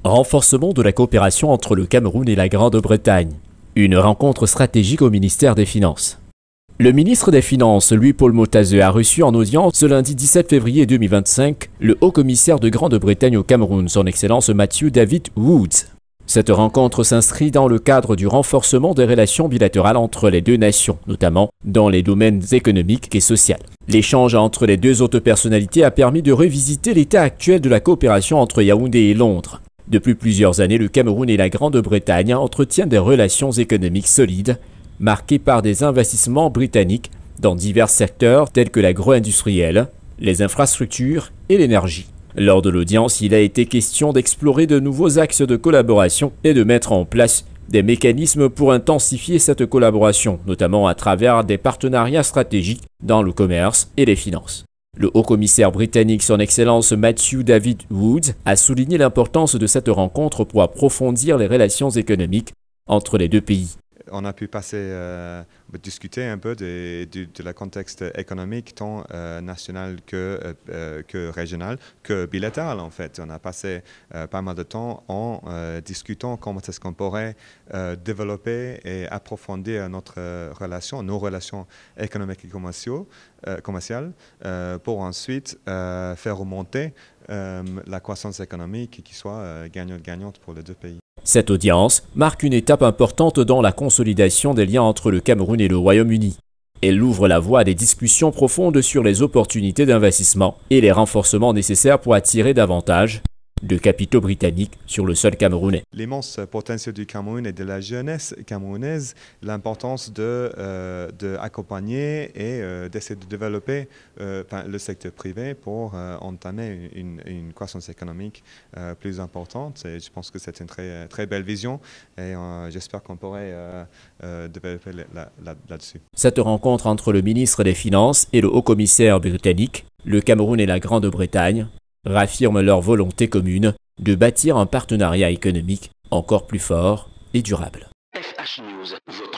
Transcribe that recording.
Renforcement de la coopération entre le Cameroun et la Grande-Bretagne. Une rencontre stratégique au ministère des Finances. Le ministre des Finances, Louis-Paul Motase, a reçu en audience ce lundi 17 février 2025 le haut-commissaire de Grande-Bretagne au Cameroun, son Excellence Matthew David Woods. Cette rencontre s'inscrit dans le cadre du renforcement des relations bilatérales entre les deux nations, notamment dans les domaines économiques et sociaux. L'échange entre les deux hautes personnalités a permis de revisiter l'état actuel de la coopération entre Yaoundé et Londres. Depuis plusieurs années, le Cameroun et la Grande-Bretagne entretiennent des relations économiques solides, marquées par des investissements britanniques dans divers secteurs tels que l'agro-industriel, les infrastructures et l'énergie. Lors de l'audience, il a été question d'explorer de nouveaux axes de collaboration et de mettre en place des mécanismes pour intensifier cette collaboration, notamment à travers des partenariats stratégiques dans le commerce et les finances. Le haut-commissaire britannique, son Excellence Matthew David Woods, a souligné l'importance de cette rencontre pour approfondir les relations économiques entre les deux pays. On a pu discuter un peu de la contexte économique tant national que régional, que bilatéral en fait. On a passé pas mal de temps en discutant comment est-ce qu'on pourrait développer et approfondir nos relations économiques et commerciales, pour ensuite faire remonter la croissance économique qui soit gagnante-gagnante pour les deux pays. Cette audience marque une étape importante dans la consolidation des liens entre le Cameroun et le Royaume-Uni. Elle ouvre la voie à des discussions profondes sur les opportunités d'investissement et les renforcements nécessaires pour attirer davantage de capitaux britanniques sur le sol camerounais. L'immense potentiel du Cameroun et de la jeunesse camerounaise, l'importance d'accompagner et d'essayer de développer le secteur privé pour entamer une croissance économique plus importante. Et je pense que c'est une très belle vision et j'espère qu'on pourrait développer là-dessus. Cette rencontre entre le ministre des Finances et le haut-commissaire britannique, le Cameroun et la Grande-Bretagne, raffirment leur volonté commune de bâtir un partenariat économique encore plus fort et durable. FH News, votre